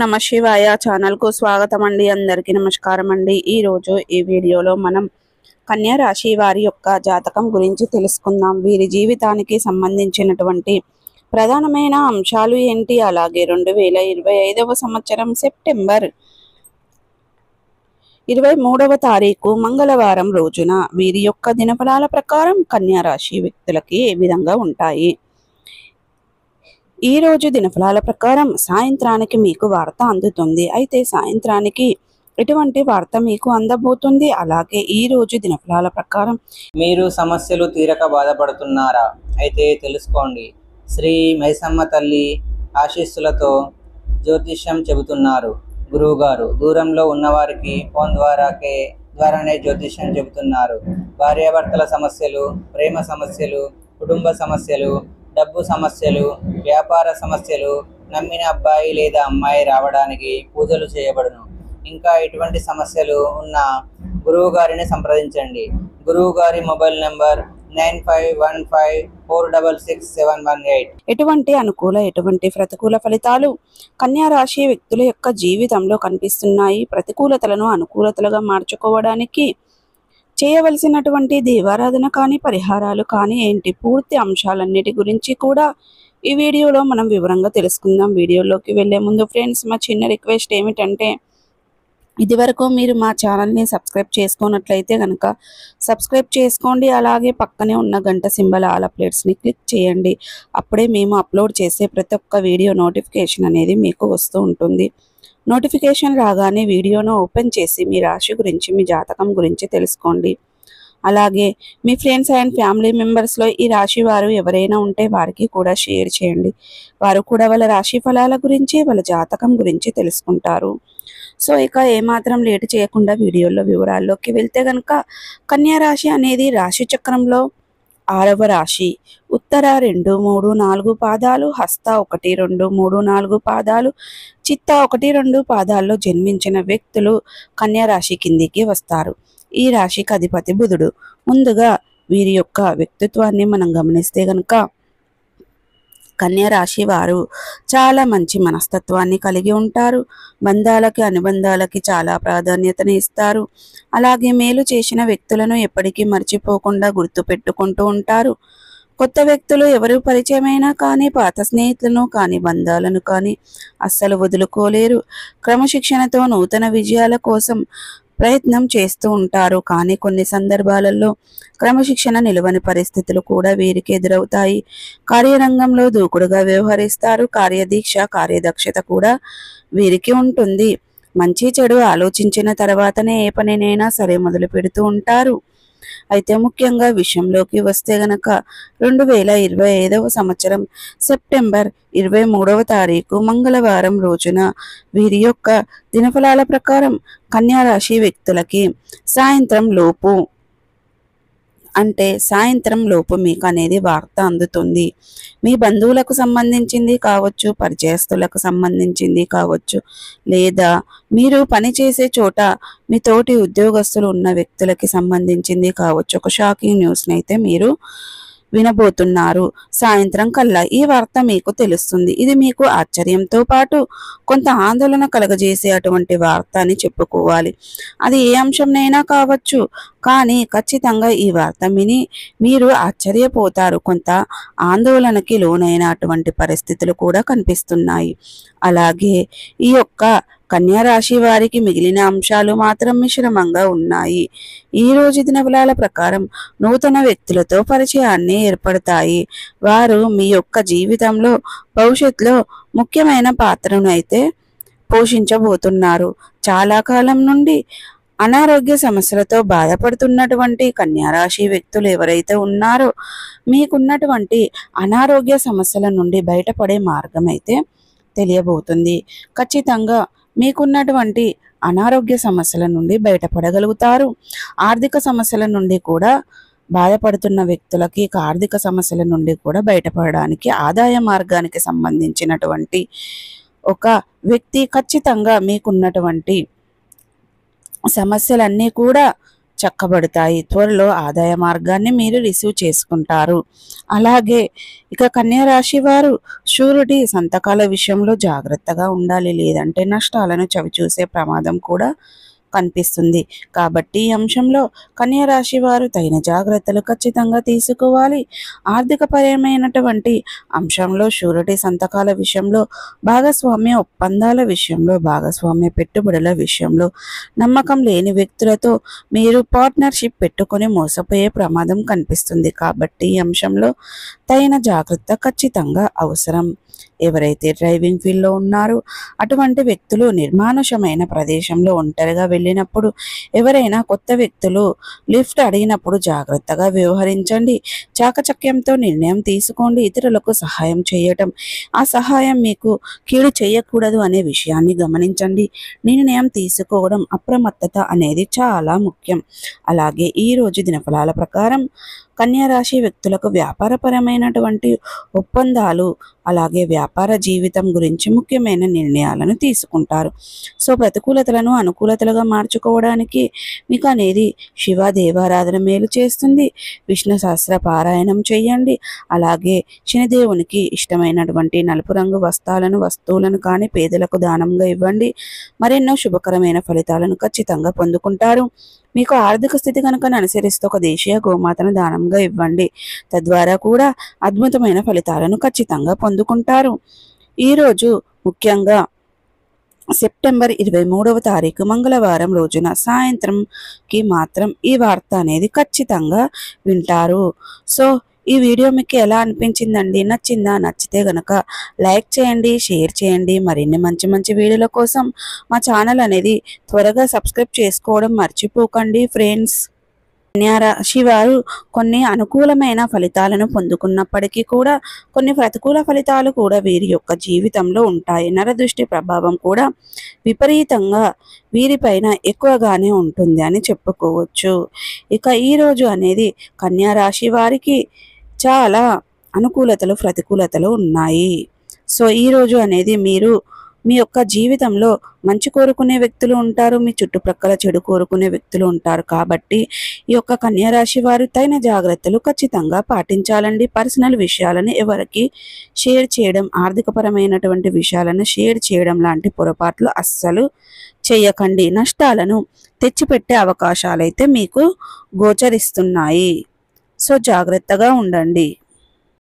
నమ శివాయ ఛానల్ కు స్వాగతం అండి. అందరికీ నమస్కారం అండి. ఈ రోజు ఈ వీడియోలో మనం కన్యా రాశి వారి యొక్క జాతకం గురించి తెలుసుకుందాం. వీరి జీవితానికి సంబంధించినటువంటి ప్రధానమైన అంశాలు ఏంటి, అలాగే 2025వ సంవత్సరం సెప్టెంబర్ 23వ తారీఖు మంగళవారం రోజున వీరి యొక్క దినఫలాల ప్రకారం కన్యా రాశి వ్యక్తులకి ఏ విధంగా ఉంటాయి. ఈ రోజు దినఫలాల ప్రకారం సాయంత్రానికి మీకు వార్త అందుతుంది. అయితే సాయంత్రానికి ఎటువంటి వార్త మీకు అందబోతుంది, అలాగే ఈ రోజు దినఫలాల ప్రకారం మీరు సమస్యలు తీరక బాధపడుతున్నారా? అయితే తెలుసుకోండి. శ్రీ మైసమ్మ తల్లి ఆశీస్సులతో జ్యోతిష్యం చెబుతున్నారు గురువుగారు. దూరంలో ఉన్నవారికి ఫోన్ ద్వారానే జ్యోతిష్యం చెబుతున్నారు. భార్యాభర్తల సమస్యలు, ప్రేమ సమస్యలు, కుటుంబ సమస్యలు, డబ్బు సమస్యలు, వ్యాపార సమస్యలు, నమ్మిన అబ్బాయి లేదా అమ్మాయి రావడానికి పూజలు చేయబడును. ఇంకా ఎటువంటి సమస్యలు ఉన్న గురువు గారిని సంప్రదించండి. గురువు గారి మొబైల్ నెంబర్ 9515466718. ఎటువంటి అనుకూల ఎటువంటి ప్రతికూల ఫలితాలు కన్యా రాశి వ్యక్తుల యొక్క జీవితంలో కనిపిస్తున్నాయి. ప్రతికూలతలను అనుకూలతలుగా మార్చుకోవడానికి చేయవలసినటువంటి దేవారాధన కానీ పరిహారాలు కానీ ఏంటి, పూర్తి అంశాలన్నిటి గురించి కూడా ఈ వీడియోలో మనం వివరంగా తెలుసుకుందాం. వీడియోలోకి వెళ్లే ముందు ఫ్రెండ్స్, మా చిన్న రిక్వెస్ట్ ఏమిటంటే, ఇదివరకు మీరు మా ఛానల్ని సబ్స్క్రైబ్ చేసుకున్నట్లయితే కనుక సబ్స్క్రైబ్ చేసుకోండి. అలాగే పక్కనే ఉన్న గంట సింబల్ ఆల్ అప్డేట్స్ని క్లిక్ చేయండి. అప్పుడే మేము అప్లోడ్ చేసే ప్రతి ఒక్క వీడియో నోటిఫికేషన్ అనేది మీకు వస్తూ ఉంటుంది. నోటిఫికేషన్ రాగానే వీడియోను ఓపెన్ చేసి మీ రాశి గురించి, మీ జాతకం గురించి తెలుసుకోండి. అలాగే మీ ఫ్రెండ్స్ అండ్ ఫ్యామిలీ మెంబర్స్లో ఈ రాశి వారు ఎవరైనా ఉంటే వారికి కూడా షేర్ చేయండి. వారు కూడా వాళ్ళ రాశి ఫలాల గురించి, వాళ్ళ జాతకం గురించి తెలుసుకుంటారు. సో ఇక ఏమాత్రం లేటు చేయకుండా వీడియోలో వివరాల్లోకి వెళ్తే కనుక, కన్యా రాశి అనేది రాశి చక్రంలో 6వ రాశి. ఉత్తర 2, 3, 4 పాదాలు, హస్త 1, 2, 3, 4 పాదాలు, చిత్త 1, 2 పాదాల్లో జన్మించిన వ్యక్తులు కన్యా రాశి కిందికి వస్తారు. ఈ రాశికి అధిపతి బుధుడు. ముందుగా వీరి యొక్క వ్యక్తిత్వాన్ని మనం గమనిస్తే గనుక, కన్యా రాశి వారు చాలా మంచి మనస్తత్వాన్ని కలిగి ఉంటారు. బంధాలకి అనుబంధాలకి చాలా ప్రాధాన్యతని ఇస్తారు. అలాగే మేలు చేసిన వ్యక్తులను ఎప్పటికీ మర్చిపోకుండా గుర్తుపెట్టుకుంటూ ఉంటారు. కొత్త వ్యక్తులు ఎవరు పరిచయమైనా కానీ, పాత స్నేహితులను కానీ, బంధాలను కానీ అస్సలు వదులుకోలేరు. క్రమశిక్షణతో నూతన విజయాల కోసం ప్రయత్నం చేస్తూ ఉంటారు. కానీ కొన్ని సందర్భాలలో క్రమశిక్షణ నిలవని పరిస్థితులు కూడా వీరికి ఎదురవుతాయి. కార్యరంగంలో దూకుడుగా వ్యవహరిస్తారు. కార్యదీక్ష, కార్యదక్షత కూడా వీరికి ఉంటుంది. మంచి చెడు ఆలోచించిన తర్వాతనే ఏ పనినైనా సరే మొదలు పెడుతూ ఉంటారు. అయితే ముఖ్యంగా విషయంలోకి వస్తే గనక 2025వ సంవత్సరం సెప్టెంబర్ 23వ తారీఖు మంగళవారం రోజున వీరి యొక్క దినఫలాల ప్రకారం కన్యా రాశి వ్యక్తులకి సాయంత్రం లోపు మీకు అనేది వార్త అందుతుంది. మీ బంధువులకు సంబంధించింది కావచ్చు, పరిచయస్తులకు సంబంధించింది కావచ్చు, లేదా మీరు పనిచేసే చోట మీ తోటి ఉద్యోగస్తులు ఉన్న వ్యక్తులకి సంబంధించింది కావచ్చు. ఒక షాకింగ్ న్యూస్ని అయితే మీరు వినబోతున్నారు. సాయంత్రం కల్లా ఈ వార్త మీకు తెలుస్తుంది. ఇది మీకు ఆశ్చర్యంతో పాటు కొంత ఆందోళన కలగజేసే అటువంటి వార్త అని చెప్పుకోవాలి. అది ఏ అంశంనైనా కావచ్చు, కానీ ఖచ్చితంగా ఈ వార్త విని మీరు ఆశ్చర్యపోతారు. కొంత ఆందోళనకి లోనైన అటువంటి పరిస్థితులు కూడా కనిపిస్తున్నాయి. అలాగే ఈ యొక్క కన్యా రాశి వారికి మిగిలిన అంశాలు మాత్రం మిశ్రమంగా ఉన్నాయి. ఈ రోజు దినఫలాల ప్రకారం నూతన వ్యక్తులతో పరిచయాన్ని ఏర్పడతాయి. వారు మీ యొక్క జీవితంలో భవిష్యత్తులో ముఖ్యమైన పాత్రను అయితే పోషించబోతున్నారు. చాలా కాలం నుండి అనారోగ్య సమస్యలతో బాధపడుతున్నటువంటి కన్యా రాశి వ్యక్తులు ఎవరైతే ఉన్నారో, మీకున్నటువంటి అనారోగ్య సమస్యల నుండి బయటపడే మార్గం అయితే తెలియబోతుంది. ఖచ్చితంగా మీకున్నటువంటి అనారోగ్య సమస్యల నుండి బయటపడగలుగుతారు. ఆర్థిక సమస్యల నుండి కూడా బాధపడుతున్న వ్యక్తులకి ఆర్థిక సమస్యల నుండి కూడా బయటపడడానికి, ఆదాయ మార్గానికి సంబంధించినటువంటి ఒక వ్యక్తి ఖచ్చితంగా మీకున్నటువంటి సమస్యలన్నీ కూడా చక్కబడతాయి. త్వరలో ఆదాయ మార్గాన్ని మీరు రిసీవ్ చేసుకుంటారు. అలాగే ఇక కన్యా రాశి వారు షూరిటీ సంతకాల విషయంలో జాగ్రత్తగా ఉండాలి, లేదంటే నష్టాలను చవిచూసే ప్రమాదం కూడా కనిపిస్తుంది. కాబట్టి ఈ అంశంలో కన్యా రాశి వారు తగిన జాగ్రత్తలు ఖచ్చితంగా తీసుకోవాలి. ఆర్థికపరమైనటువంటి అంశంలో షూరిటీ సంతకాల విషయంలో, భాగస్వామ్య ఒప్పందాల విషయంలో, భాగస్వామ్య పెట్టుబడుల విషయంలో నమ్మకం లేని వ్యక్తులతో మీరు పార్ట్నర్షిప్ పెట్టుకొని మోసపోయే ప్రమాదం కనిపిస్తుంది. కాబట్టి ఈ అంశంలో తగిన జాగ్రత్త ఖచ్చితంగా అవసరం. ఎవరైతే డ్రైవింగ్ ఫీల్డ్లో ఉన్నారో అటువంటి వ్యక్తులు నిర్మానుషమైన ప్రదేశంలో ఒంటరిగా వెళ్ళినప్పుడు, ఎవరైనా కొత్త వ్యక్తులు లిఫ్ట్ అడిగినప్పుడు జాగ్రత్తగా వ్యవహరించండి. చాకచక్యంతో నిర్ణయం తీసుకోండి. ఇతరులకు సహాయం చేయటం, ఆ సహాయం మీకు కీడు చేయకూడదు అనే విషయాన్ని గమనించండి. నిర్ణయం తీసుకోవడం, అప్రమత్తత అనేది చాలా ముఖ్యం. అలాగే ఈరోజు దినఫలాల ప్రకారం కన్యా రాశి వ్యక్తులకు వ్యాపారపరమైనటువంటి ఒప్పందాలు, అలాగే వ్యాపార జీవితం గురించి ముఖ్యమైన నిర్ణయాలను తీసుకుంటారు. సో ప్రతికూలతలను అనుకూలతలుగా మార్చుకోవడానికి మీకు అనేది శివ దేవారాధన మేలు చేస్తుంది. విష్ణు సహస్ర పారాయణం చేయండి. అలాగే శనిదేవునికి ఇష్టమైనటువంటి నలుపు రంగు వస్తువులను కానీ పేదలకు దానంగా ఇవ్వండి. మరెన్నో శుభకరమైన ఫలితాలను ఖచ్చితంగా పొందుకుంటారు. మీకు ఆర్థిక స్థితి కనుక అనుసరిస్తే ఒక దేశీయ గోమాతను దానంగా ఇవ్వండి. తద్వారా కూడా అద్భుతమైన ఫలితాలను ఖచ్చితంగా పొందుకుంటారు. ఈరోజు ముఖ్యంగా సెప్టెంబర్ 23వ తారీఖు మంగళవారం రోజున సాయంత్రంకి మాత్రం ఈ వార్త అనేది ఖచ్చితంగా వింటారు. సో ఈ వీడియో మీకు ఎలా అనిపించిందండి? నచ్చిందా? నచ్చితే గనక లైక్ చేయండి, షేర్ చేయండి. మరిన్ని మంచి మంచి వీడియోల కోసం మా ఛానల్ అనేది త్వరగా సబ్స్క్రైబ్ చేసుకోవడం మర్చిపోకండి ఫ్రెండ్స్. కన్యా రాశి వారు కొన్ని అనుకూలమైన ఫలితాలను పొందుకున్నప్పటికీ కూడా కొన్ని ప్రతికూల ఫలితాలు కూడా వీరి యొక్క జీవితంలో ఉంటాయి. నరదృష్టి ప్రభావం కూడా విపరీతంగా వీరిపైన ఎక్కువగానే ఉంటుంది అని చెప్పుకోవచ్చు. ఇక ఈరోజు అనేది కన్యా రాశి వారికి చాలా అనుకూలతలు ప్రతికూలతలు ఉన్నాయి. సో ఈరోజు అనేది మీరు మీ యొక్క జీవితంలో మంచి కోరుకునే వ్యక్తులు ఉంటారు, మీ చుట్టుప్రక్కల చెడు కోరుకునే వ్యక్తులు ఉంటారు. కాబట్టి ఈ యొక్క కన్యా రాశి వారు తగిన జాగ్రత్తలు ఖచ్చితంగా పాటించాలండి. పర్సనల్ విషయాలను ఎవరికి షేర్ చేయడం, ఆర్థికపరమైనటువంటి విషయాలను షేర్ చేయడం లాంటి పొరపాట్లు అస్సలు చేయకండి. నష్టాలను తెచ్చిపెట్టే అవకాశాలైతే మీకు గోచరిస్తున్నాయి. సో జాగ్రత్తగా ఉండండి.